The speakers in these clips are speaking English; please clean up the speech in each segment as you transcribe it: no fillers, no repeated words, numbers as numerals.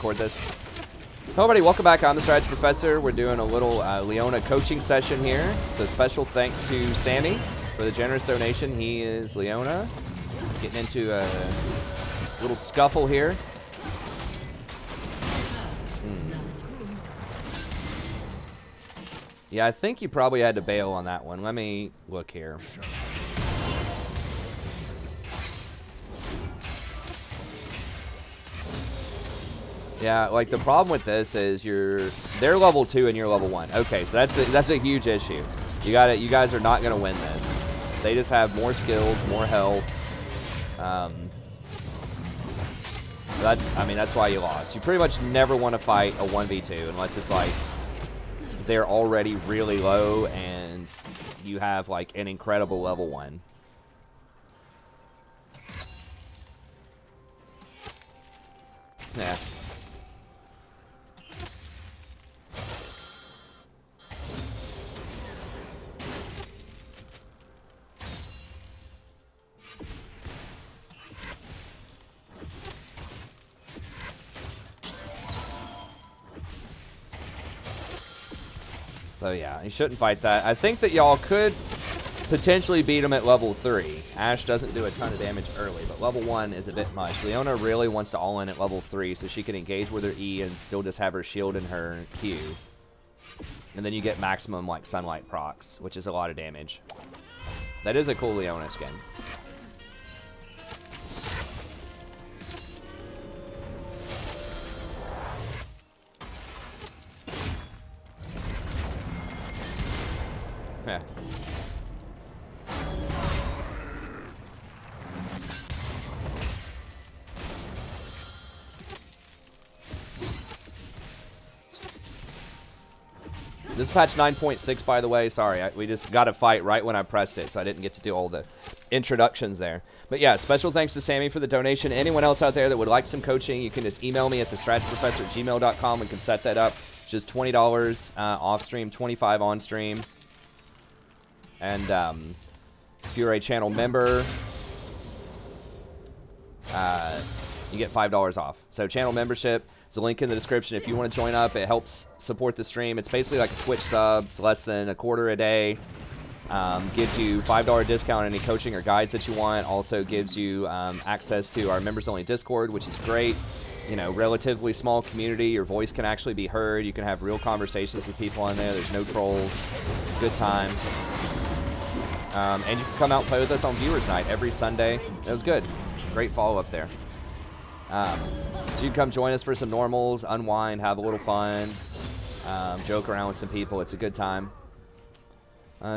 record this. Hello everybody, welcome back. I'm the Strategy Professor. We're doing a little Leona coaching session here. So special thanks to Sammy for the generous donation. He is Leona. Getting into a little scuffle here. Yeah, I think you probably had to bail on that one. Let me look here. Yeah, like the problem with this is they're level 2 and you're level 1. Okay, so that's a huge issue. You guys are not gonna win this. They just have more skills, more health. That's why you lost. You pretty much never want to fight a 1v2 unless it's like they're already really low and you have like an incredible level 1. Yeah. So yeah, you shouldn't fight that. I think that y'all could potentially beat him at level 3. Ashe doesn't do a ton of damage early, but level 1 is a bit much. Leona really wants to all in at level 3 so she can engage with her E and still just have her shield and her Q. And then you get maximum like sunlight procs, which is a lot of damage. That is a cool Leona skin. Yeah. This is patch 9.6, by the way. Sorry, we just got to fight right when I pressed it, so I didn't get to do all the introductions there. But yeah, special thanks to Sammy for the donation. Anyone else out there that would like some coaching, you can just email me at thestrategyprofessor@gmail.com. We can set that up. It's just $20 off stream, $25 on stream. And if you're a channel member, you get $5 off. So channel membership, there's a link in the description. If you want to join up, it helps support the stream. It's basically like a Twitch sub. It's less than $0.25 a day. Gives you $5 discount on any coaching or guides that you want. Also gives you access to our members-only Discord, which is great. You know, relatively small community. Your voice can actually be heard. You can have real conversations with people on there. There's no trolls. Good time. And you can come out and play with us on Viewers Night every Sunday. It was good. Great follow-up there. So you can come join us for some normals, unwind, have a little fun, joke around with some people. It's a good time.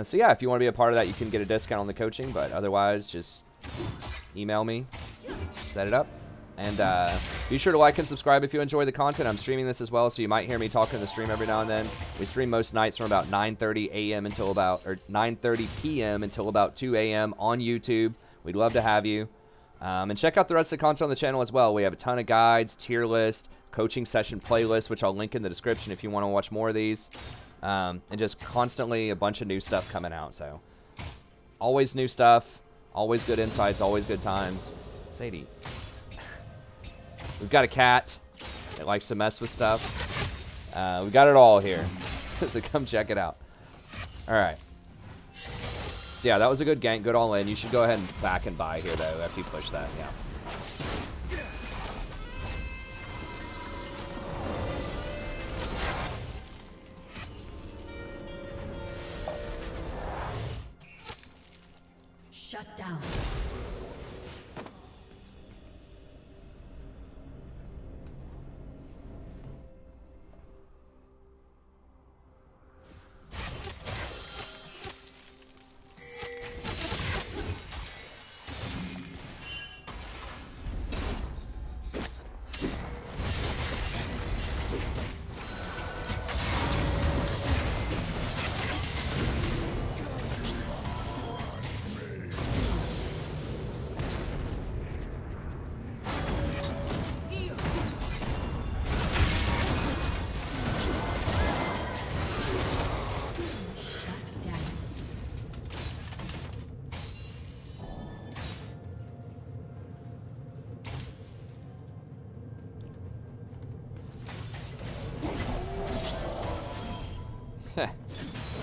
So yeah, if you want to be a part of that, you can get a discount on the coaching, but otherwise, just email me, set it up. And be sure to like and subscribe if you enjoy the content. I'm streaming this as well, so you might hear me talking in the stream every now and then. We stream most nights from about 9:30 a.m. until about, or 9:30 p.m. until about 2 a.m. on YouTube. We'd love to have you. And check out the rest of the content on the channel as well. We have a ton of guides, tier list, coaching session playlist, which I'll link in the description if you want to watch more of these. And just constantly a bunch of new stuff coming out. So always new stuff, always good insights, always good times. Sadie. We've got a cat that likes to mess with stuff. We got it all here. So come check it out. All right. So yeah, that was a good gank, good all in. You should go ahead and back and buy here though after you push that. Yeah. Shut down.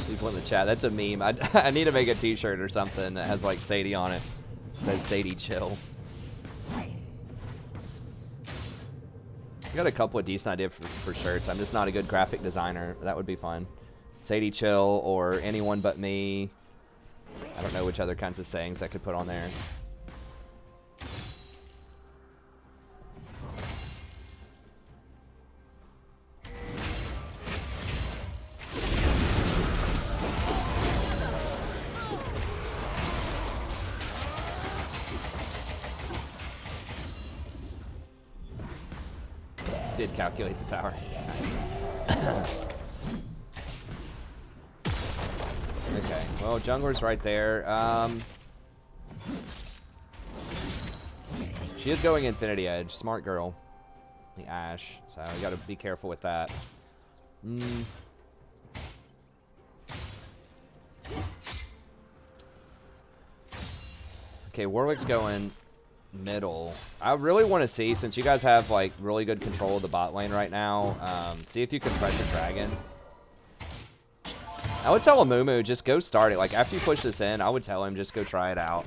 People in the chat. That's a meme. I need to make a t-shirt or something that has like Sadie on it. It says Sadie chill. I got a couple of decent ideas for shirts. I'm just not a good graphic designer. That would be fun. Sadie chill or anyone but me. I don't know which other kinds of sayings I could put on there. Did calculate the tower. Okay, well, jungler's right there. She is going Infinity Edge. Smart girl. The Ashe. So you gotta be careful with that. Okay, Warwick's going middle. I really want to see, since you guys have like really good control of the bot lane right now, see if you can pressure Dragon. I would tell Amumu, just go start it. Like, after you push this in, I would tell him, just go try it out.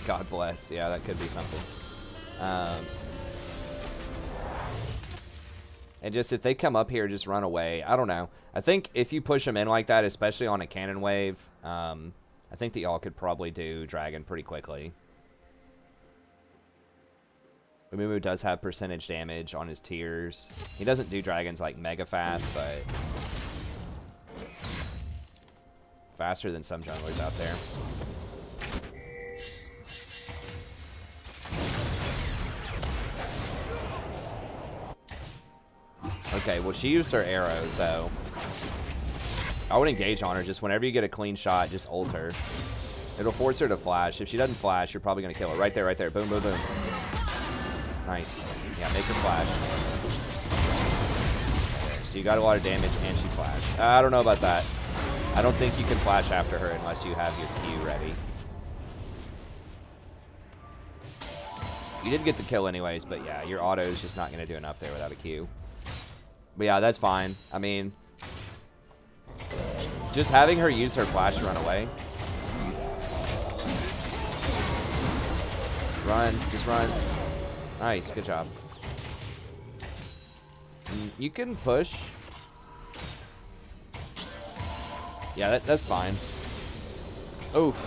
God bless. Yeah, that could be something. And just, if they come up here, just run away. I don't know. I think if you push them in like that, especially on a cannon wave, I think that y'all could probably do Dragon pretty quickly. Umumu does have percentage damage on his tiers. He doesn't do dragons like mega fast, but faster than some junglers out there. Okay, well, she used her arrow, so I would engage on her. Just whenever you get a clean shot, just ult her. It'll force her to flash. If she doesn't flash, you're probably going to kill her. Right there, right there. Boom, boom, boom. Nice. Yeah, make her flash. Okay, so you got a lot of damage and she flashed. I don't know about that. I don't think you can flash after her unless you have your Q ready. You did get the kill anyways, but yeah, your auto is just not going to do enough there without a Q. But yeah, that's fine. I mean, just having her use her flash to run away. Run, just run. Nice, good job. You can push. Yeah, that's fine. Oof.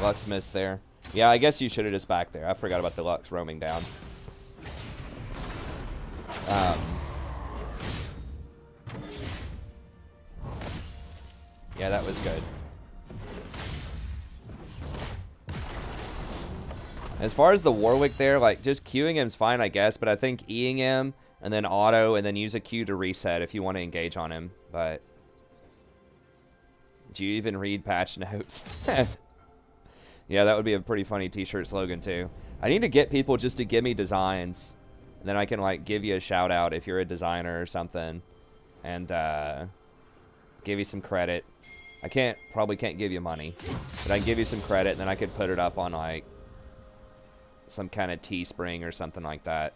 Lux missed there. Yeah, I guess you should have just backed there. I forgot about the Lux roaming down. Yeah, that was good. As far as the Warwick there, like, just Qing him's fine, I guess, but I think Eing him, and then auto, and then use a Q to reset if you want to engage on him, but do you even read patch notes? Yeah, that would be a pretty funny t-shirt slogan, too. I need to get people just to give me designs, and then I can, like, give you a shout-out if you're a designer or something, and give you some credit. I probably can't give you money, but I can give you some credit, and then I could put it up on, like, some kind of Teespring or something like that.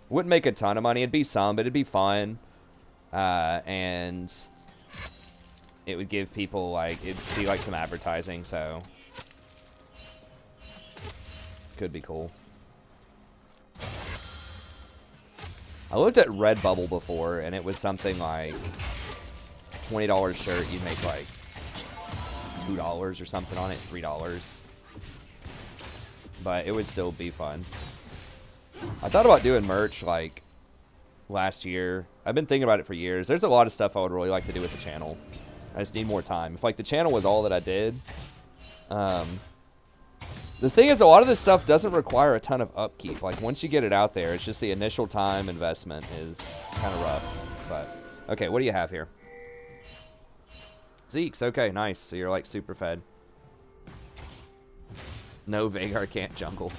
Wouldn't make a ton of money. It'd be some, but it'd be fun. And it would give people, like, it'd be like some advertising, so could be cool. I looked at Redbubble before, and it was something like $20 shirt. You'd make like $2 or something on it, $3. But it would still be fun. I thought about doing merch like last year. I've been thinking about it for years. There's a lot of stuff I would really like to do with the channel. I just need more time. If like the channel was all that I did. The thing is, a lot of this stuff doesn't require a ton of upkeep. Like once you get it out there, it's just the initial time investment is kind of rough. But okay, what do you have here? Zeke's, okay, nice. So you're like super fed. No, Veigar can't jungle.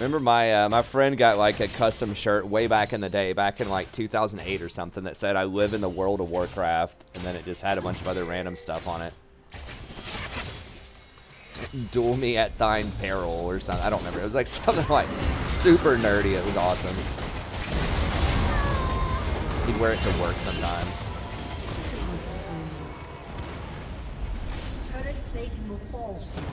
Remember my friend got like a custom shirt way back in the day, back in like 2008 or something, that said I live in the world of Warcraft, and then it just had a bunch of other random stuff on it. Duel me at thine peril or something. I don't remember. It was like something like super nerdy. It was awesome. He'd wear it to work sometimes. Turret plating will fall soon.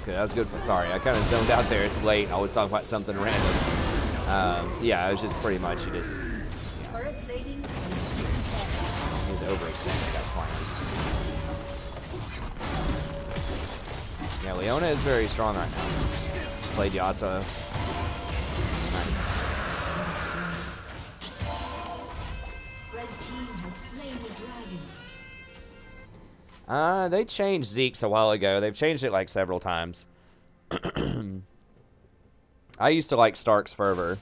That was good for, sorry, I kind of zoned out there. It's late. I was talking about something random. Yeah, it was just pretty much, you just, yeah. He was overextended, got slammed. Yeah, Leona is very strong right now. Played Yasuo. Nice. Red team has slain the dragon. They changed Zeke's a while ago. They've changed it like several times. I used to like Stark's Fervor,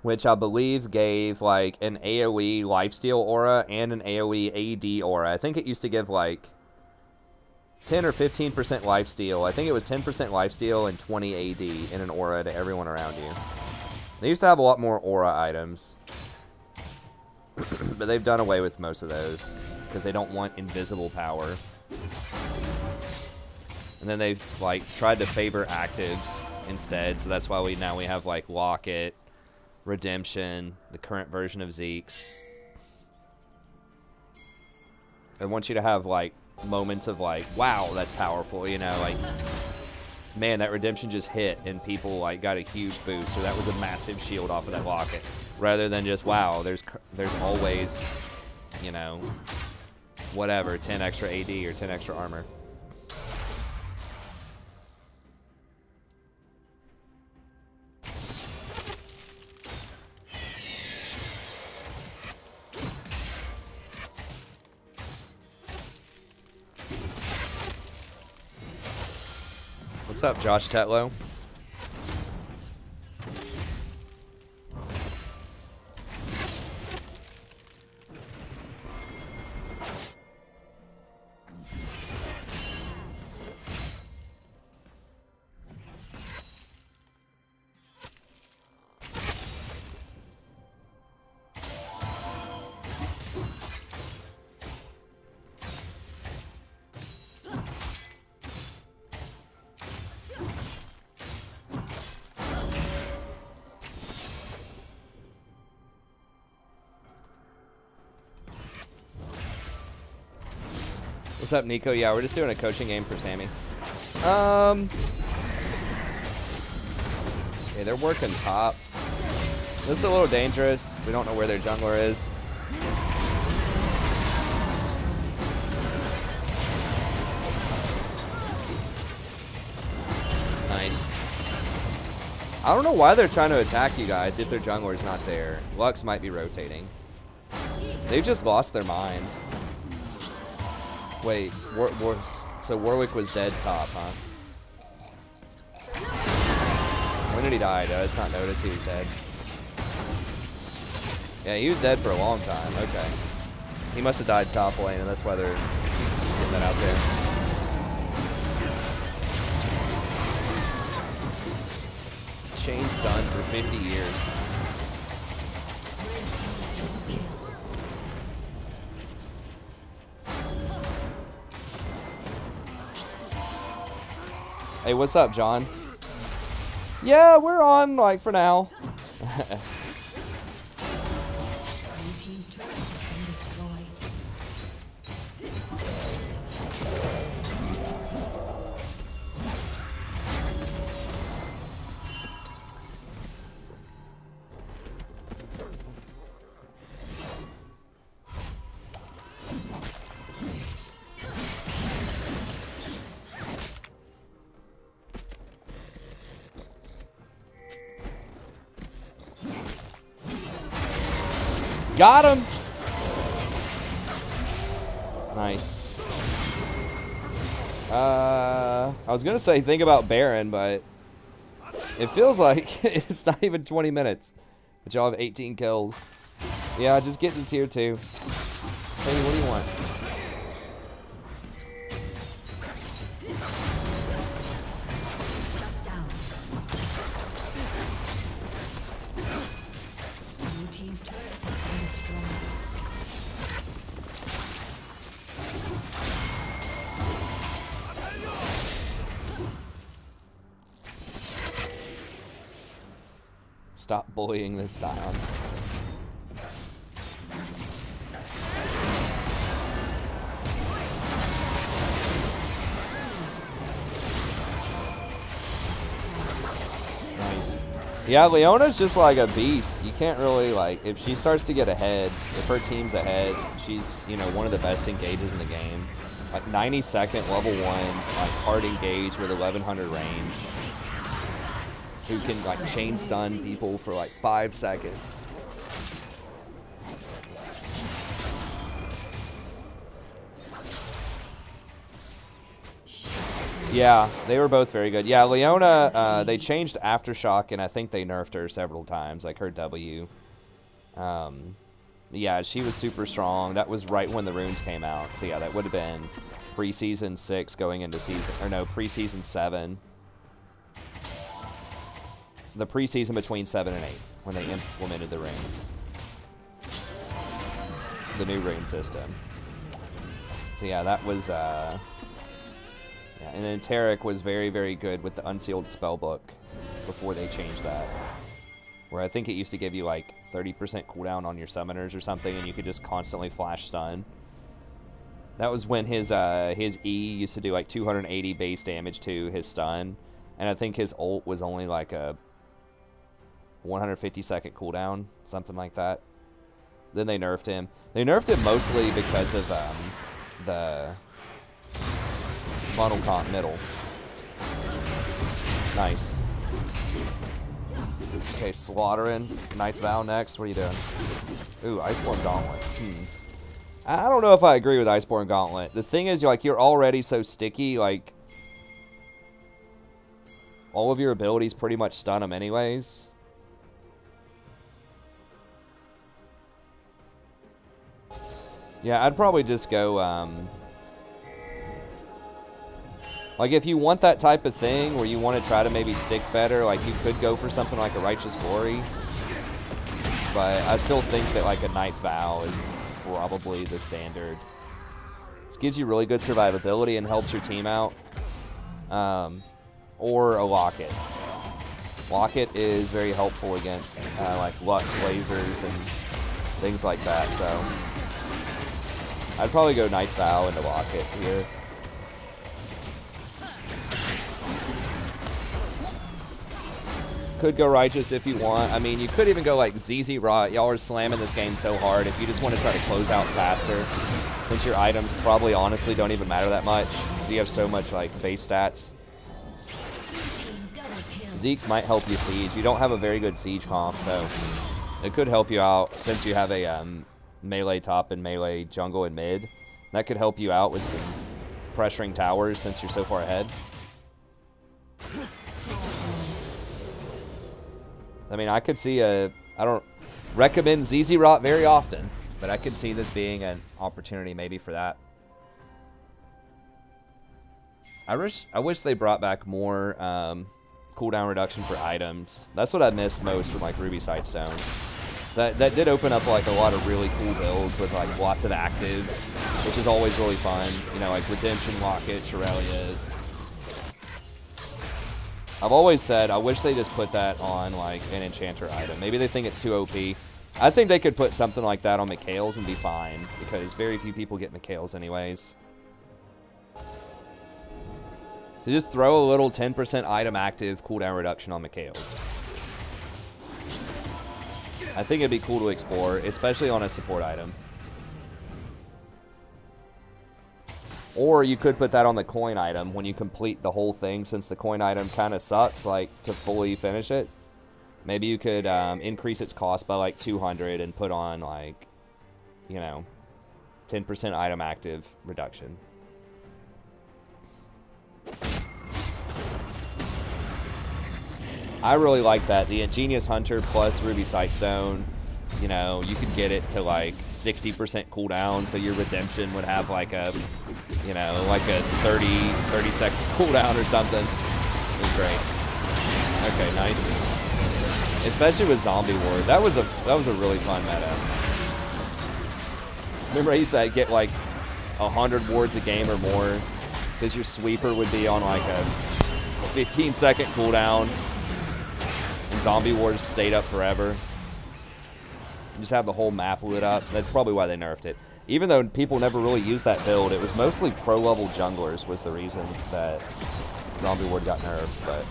which I believe gave like an AoE lifesteal aura and an AoE AD aura. I think it used to give like 10 or 15% lifesteal. I think it was 10% lifesteal and 20 AD in an aura to everyone around you. They used to have a lot more aura items. But they've done away with most of those because they don't want invisible power. And then they've like tried to favor actives instead, so that's why we have like Locket, Redemption, the current version of Zeke's. I want you to have like moments of like, wow, that's powerful, you know, like, man, that Redemption just hit and people like got a huge boost, or that was a massive shield off of that Locket. Rather than just, wow, there's always, you know, whatever, 10 extra AD or 10 extra armor. What's up, Josh Tetlow? What's up, Nico? Yeah, we're just doing a coaching game for Sammy. Okay, they're working top. This is a little dangerous. We don't know where their jungler is. Nice. I don't know why they're trying to attack you guys if their jungler's not there. Lux might be rotating. They've just lost their mind. Wait, so Warwick was dead top, huh? When did he die? Did I just not notice he was dead? Yeah, he was dead for a long time. Okay. He must have died top lane, and that's why they're getting that out there. Chain stun for 50 years. Hey, what's up, John? Yeah, we're on, like, for now. Got him! Nice. I was gonna say think about Baron, but it feels like it's not even 20 minutes. But y'all have 18 kills. Yeah, just get to tier 2. Hey, what do you want? Stop bullying this Scion. Nice. Yeah, Leona's just like a beast. You can't really, like, if she starts to get ahead, if her team's ahead, she's, you know, one of the best engages in the game. Like 90-second level 1, like hard engage with 1100 range. Who can like chain stun people for like 5 seconds. Yeah, they were both very good. Yeah, Leona, they changed Aftershock, and I think they nerfed her several times, like her W. Yeah, she was super strong. That was right when the runes came out. So yeah, that would have been pre-season 6 going into season, or no, pre-season 7. The preseason between 7 and 8 when they implemented the runes. The new rune system. So yeah, that was, yeah, and then Tarek was very, very good with the unsealed spellbook before they changed that. Where I think it used to give you like 30% cooldown on your summoners or something, and you could just constantly flash stun. That was when his E used to do like 280 base damage to his stun, and I think his ult was only like a 150-second cooldown, something like that. Then they nerfed him. They nerfed him mostly because of the funnel comp middle. Nice. Okay, slaughtering. Knight's Vow next. What are you doing? Ooh, Iceborne Gauntlet. I don't know if I agree with Iceborne Gauntlet. The thing is, you're already so sticky, like, all of your abilities pretty much stun them anyways. Yeah, I'd probably just go, like, if you want that type of thing where you want to try to maybe stick better, like, you could go for something like a Righteous Glory. But I still think that, like, a Knight's Vow is probably the standard. This gives you really good survivability and helps your team out. Or a Locket. Locket is very helpful against, like, Lux lasers and things like that, so I'd probably go Knight's Vow into Locket here. Could go Righteous if you want. I mean, you could even go like ZZ Rot. Y'all are slamming this game so hard. If you just want to try to close out faster, since your items probably honestly don't even matter that much, because you have so much like base stats. Zeke's might help you siege. You don't have a very good siege comp, so it could help you out since you have a melee top and melee jungle and mid. That could help you out with some pressuring towers since you're so far ahead. I mean, I could see I don't recommend ZZ Rot very often, but I could see this being an opportunity maybe for that. I wish they brought back more cooldown reduction for items. That's what I miss most from like Ruby Sightstone. That did open up like a lot of really cool builds with like lots of actives, which is always really fun. You know, like Redemption, Locket, Shirelia's. I've always said I wish they just put that on like an enchanter item. Maybe they think it's too OP. I think they could put something like that on Mikhail's and be fine, because very few people get Mikhail's anyways. So just throw a little 10% item active cooldown reduction on Mikhail's. I think it'd be cool to explore, especially on a support item. Or you could put that on the coin item when you complete the whole thing, since the coin item kind of sucks, like, to fully finish it. Maybe you could increase its cost by like 200 and put on like, you know, 10% item active reduction. I really like that. The Ingenious Hunter plus Ruby Sightstone, you know, you could get it to like 60% cooldown, so your redemption would have like a, you know, like a 30 second cooldown or something. It was great. Okay, nice. Especially with Zombie Ward. That was a really fun meta. Remember I used to get like 100 wards a game or more, because your sweeper would be on like a 15-second cooldown, and Zombie Ward stayed up forever. You just have the whole map lit up. That's probably why they nerfed it. Even though people never really used that build, it was mostly pro-level junglers was the reason that Zombie Ward got nerfed, but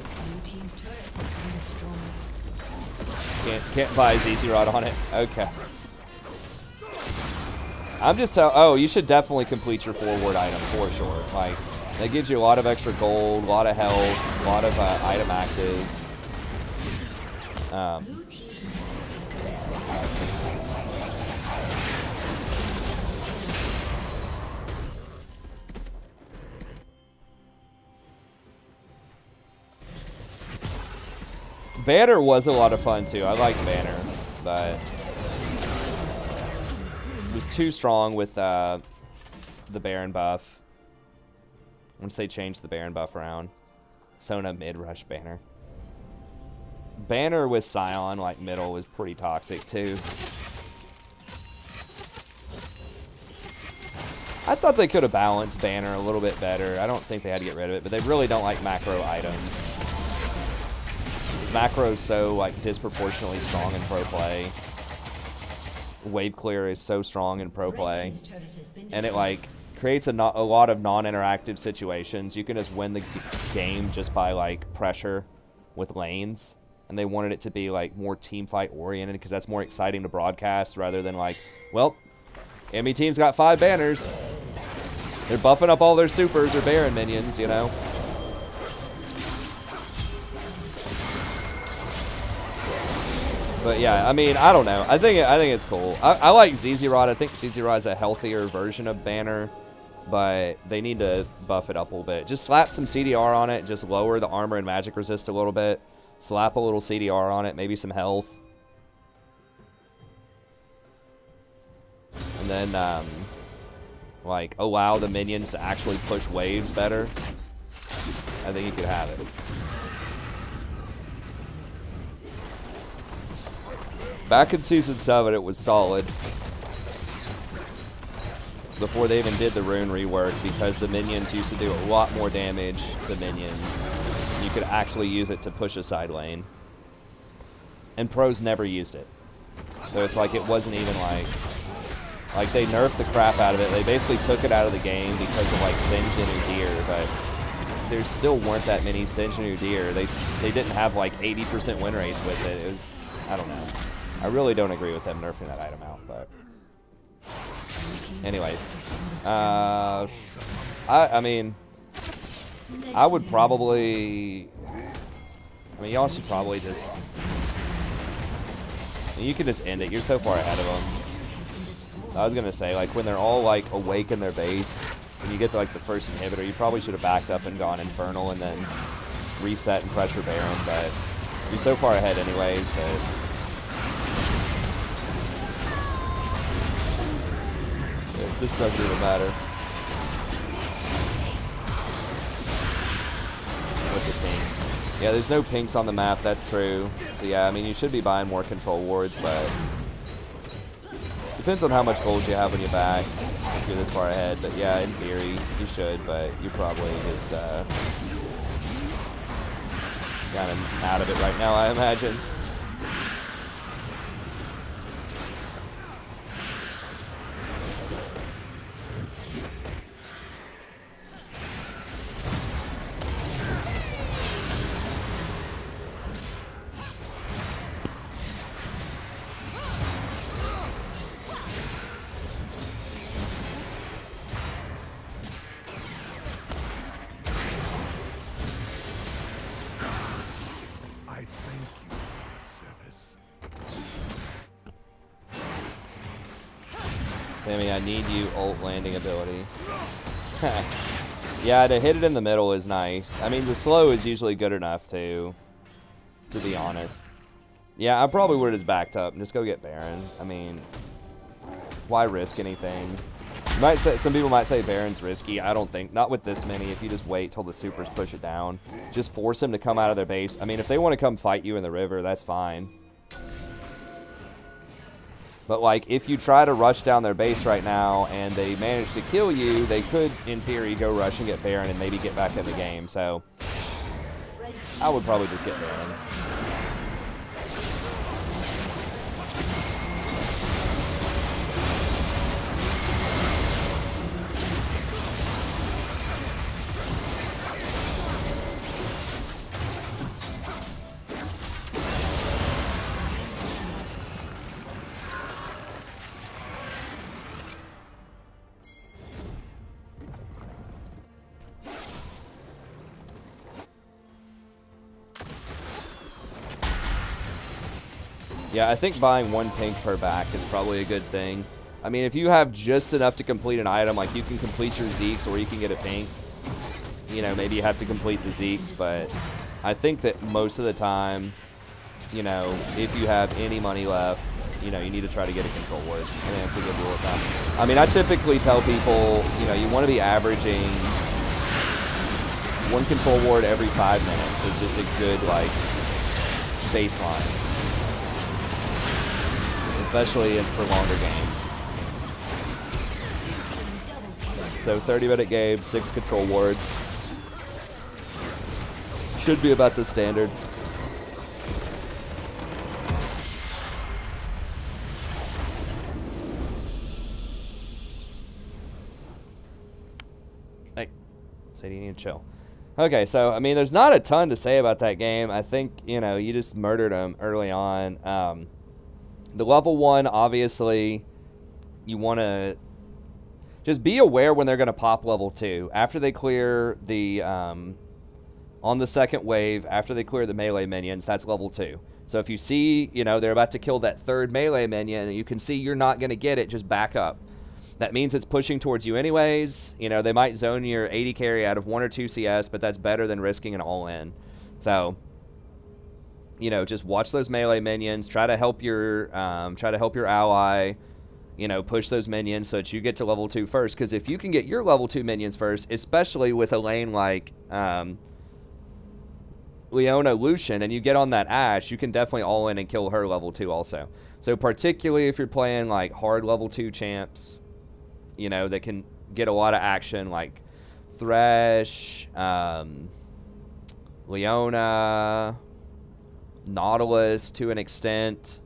can't buy a ZZ Rod on it. Okay. I'm just telling. Oh, you should definitely complete your forward item for sure. Like, that gives you a lot of extra gold, a lot of health, a lot of item actives. Banner was a lot of fun too. I like Banner, but it was too strong with the Baron buff. Once they changed the Baron buff around, Sona mid rush Banner. Banner with Scion like middle was pretty toxic too. I thought they could have balanced Banner a little bit better. I don't think they had to get rid of it, but they really don't like macro items. Macro is so like disproportionately strong in pro play. Wave clear is so strong in pro play, and it like creates a lot of non-interactive situations. You can just win the game just by like pressure with lanes, and they wanted it to be like more team fight oriented because that's more exciting to broadcast rather than like, well, enemy team's got 5 banners, they're buffing up all their supers or Baron minions, you know. But yeah, I mean, I don't know. I think it's cool. I like ZZ Rod. I think ZZ Rod is a healthier version of Banner, but they need to buff it up a little bit. Just slap some CDR on it. Just lower the armor and magic resist a little bit. Slap a little CDR on it. Maybe some health. And then, like, allow the minions to actually push waves better. I think you could have it. Back in Season 7, it was solid. Before they even did the rune rework, because the minions used to do a lot more damage to minions. You could actually use it to push a side lane. And pros never used it. So it's like it wasn't even like they nerfed the crap out of it. They basically took it out of the game because of like Singed and Udyr, but there still weren't that many Singed and Udyr. They didn't have like 80% win rates with it. It was, I don't know. I really don't agree with them nerfing that item out, but anyways, I mean, I would probably, y'all should probably just, you can just end it. You're so far ahead of them. I was gonna say, like, when they're all like awake in their base, and you get to like the first inhibitor, you probably should have backed up and gone Infernal and then reset and pressure Baron, but you're so far ahead anyways that this doesn't even matter. What's a pink? Yeah, there's no pinks on the map, that's true. So yeah, I mean, you should be buying more control wards, but depends on how much gold you have when you back, if you're this far ahead. But yeah, in theory, you should, but you're probably just kind of out of it right now, I imagine. Sammy, I need you ult landing ability. Yeah, to hit it in the middle is nice. I mean, the slow is usually good enough, too, to be honest. Yeah, I probably would have just backed up and just go get Baron. I mean, why risk anything? You might say, some people might say Baron's risky. I don't think. Not with this many. If you just wait till the supers push it down. Just force them to come out of their base. I mean, if they want to come fight you in the river, that's fine. But, like, if you try to rush down their base right now and they manage to kill you, they could, in theory, go rush and get Baron and maybe get back in the game. So, I would probably just get Baron. Yeah, I think buying 1 pink per back is probably a good thing. I mean, if you have just enough to complete an item, like you can complete your Zeeks or you can get a pink. You know, maybe you have to complete the Zeeks, but I think that most of the time, you know, if you have any money left, you know, you need to try to get a control ward. I think that's a good rule of thumb. I mean, I typically tell people, you know, you want to be averaging 1 control ward every 5 minutes. It's just a good, like, baseline. Especially for longer games. So 30-minute game, 6 control wards. Should be about the standard. Hey, Sadie, you need to chill. Okay, so, I mean, there's not a ton to say about that game. I think, you know, you just murdered them early on. The level 1, obviously, you want to just be aware when they're going to pop level 2. After they clear the, on the second wave, after they clear the melee minions, that's level 2. So if you see, you know, they're about to kill that 3rd melee minion, and you can see you're not going to get it, just back up. That means it's pushing towards you anyways. You know, they might zone your 80 carry out of 1 or 2 CS, but that's better than risking an all-in. So, you know, just watch those melee minions. Try to help your ally. You know, push those minions so that you get to level 2 first. Because if you can get your level 2 minions first, especially with a lane like Leona Lucian, and you get on that Ashe, you can definitely all in and kill her level 2 also. So particularly if you're playing like hard level 2 champs, you know, that can get a lot of action, like Thresh, Leona, Nautilus to an extent,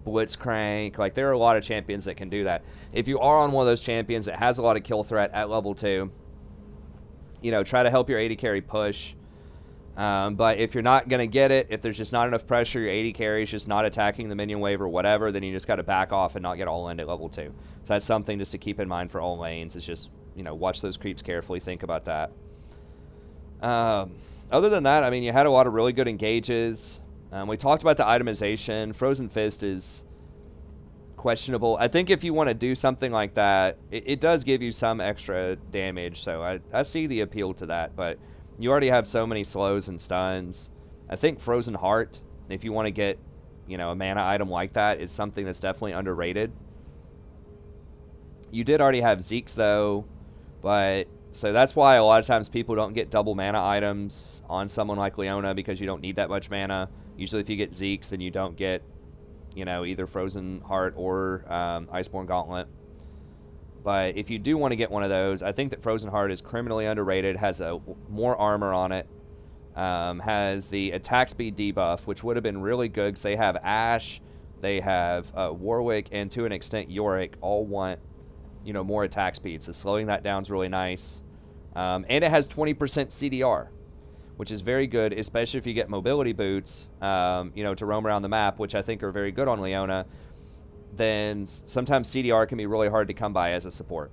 Blitzcrank. Like, there are a lot of champions that can do that. If you are on one of those champions that has a lot of kill threat at level 2, you know, try to help your 80 carry push. But if you're not going to get it, if there's just not enough pressure, your 80 carry is just not attacking the minion wave or whatever, then you just got to back off and not get all in at level 2. So that's something just to keep in mind for all lanes. Is just, you know, watch those creeps carefully, think about that. Other than that, I mean, you had a lot of really good engages. We talked about the itemization. Frozen Fist is questionable. I think if you want to do something like that, it does give you some extra damage. So I see the appeal to that. But you already have so many slows and stuns. I think Frozen Heart, if you want to get, you know, a mana item like that, is something that's definitely underrated. You did already have Zeeks, though. But so that's why a lot of times people don't get double mana items on someone like Leona, because you don't need that much mana. Usually if you get Zeeks, then you don't get, you know, either Frozen Heart or Iceborne Gauntlet. But if you do want to get one of those, I think that Frozen Heart is criminally underrated, has more armor on it, has the attack speed debuff, which would have been really good because they have Ashe, they have Warwick, and to an extent Yorick all want, you know, more attack speed. So slowing that down is really nice. And it has 20% CDR, which is very good, especially if you get mobility boots, you know, to roam around the map, which I think are very good on Leona. Then sometimes CDR can be really hard to come by as a support.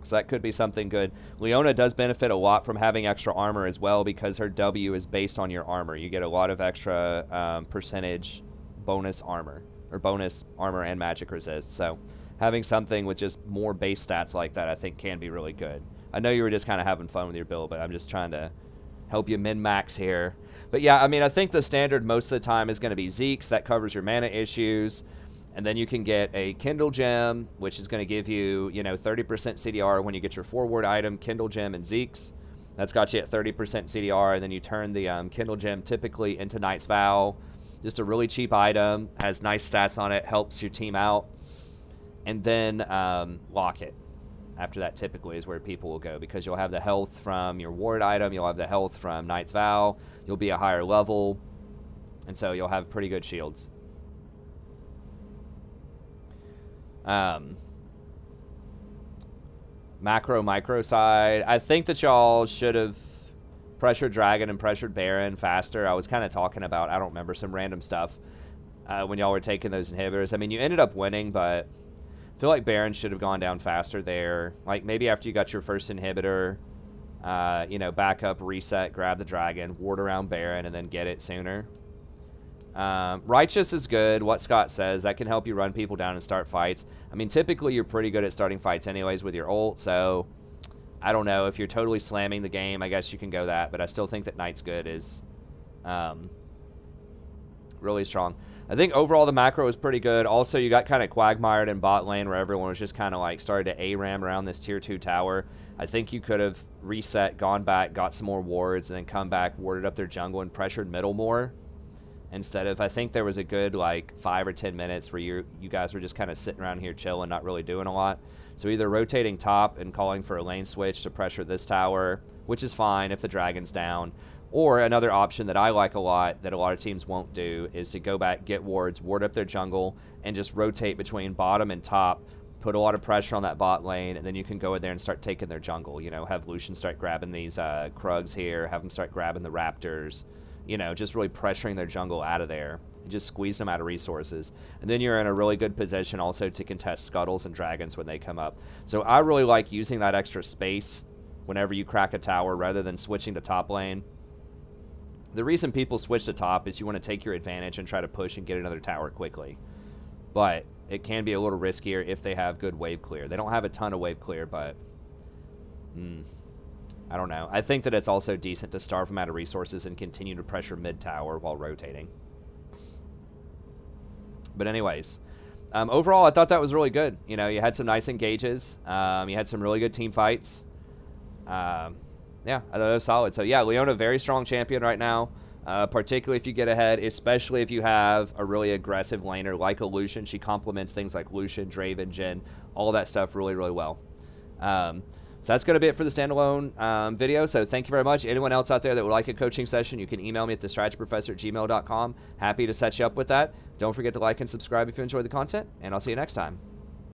So that could be something good. Leona does benefit a lot from having extra armor as well, because her W is based on your armor. You get a lot of extra percentage bonus armor, or bonus armor and magic resist. So having something with just more base stats like that, I think, can be really good. I know you were just kind of having fun with your build, but I'm just trying to help you min-max here. But yeah, I mean, I think the standard most of the time is going to be Zeke's. That covers your mana issues. And then you can get a Kindle Gem, which is going to give you, 30% CDR when you get your forward item, Kindle Gem and Zeke's. That's got you at 30% CDR, and then you turn the Kindle Gem typically into Knight's Vow. Just a really cheap item, has nice stats on it, helps your team out. And then lock it. After that typically is where people will go, because you'll have the health from your ward item, you'll have the health from Knight's Vow, you'll be a higher level, and so you'll have pretty good shields. Micro side, I think that y'all should have pressured Dragon and pressured Baron faster. I was kind of talking about, I don't remember, some random stuff when y'all were taking those inhibitors. I mean, you ended up winning, but I feel like Baron should have gone down faster there. Like, maybe after you got your first inhibitor, back up, reset, grab the Dragon, ward around Baron, and then get it sooner. Righteous is good. What Scott says, that can help you run people down and start fights. I mean, typically you're pretty good at starting fights anyways with your ult, so I don't know. If you're totally slamming the game, I guess you can go that, but I still think that Knight's good is really strong. I think overall the macro is pretty good. Also, you got kind of quagmired in bot lane where everyone was just kind of like started to ARAM around this tier 2 tower. I think you could have reset, gone back, got some more wards, and then come back, warded up their jungle, and pressured middle more. Instead of, I think there was a good like 5 or 10 minutes where you guys were just kind of sitting around here chilling, not really doing a lot. So either rotating top and calling for a lane switch to pressure this tower, which is fine if the dragon's down, or another option that I like a lot that a lot of teams won't do is to go back, get wards, ward up their jungle, and just rotate between bottom and top, put a lot of pressure on that bot lane, and then you can go in there and start taking their jungle. Have Lucian start grabbing these Krugs here, have them start grabbing the Raptors, just really pressuring their jungle out of there. And just squeeze them out of resources. And then you're in a really good position also to contest scuttles and dragons when they come up. So I really like using that extra space whenever you crack a tower rather than switching to top lane. The reason people switch to top is you want to take your advantage and try to push and get another tower quickly. But it can be a little riskier if they have good wave clear. They don't have a ton of wave clear, but I don't know. I think that it's also decent to starve them out of resources and continue to pressure mid tower while rotating. But anyways, overall, I thought that was really good. You had some nice engages. You had some really good team fights. Yeah, I thought it was solid. So yeah, Leona, very strong champion right now, particularly if you get ahead, especially if you have a really aggressive laner like a Lucian. She complements things like Lucian, Draven, Jhin, all that stuff really, really well. So that's going to be it for the standalone video. So thank you very much. Anyone else out there that would like a coaching session, you can email me at thestrategyprofessor@gmail.com. Happy to set you up with that. Don't forget to like and subscribe if you enjoyed the content, and I'll see you next time.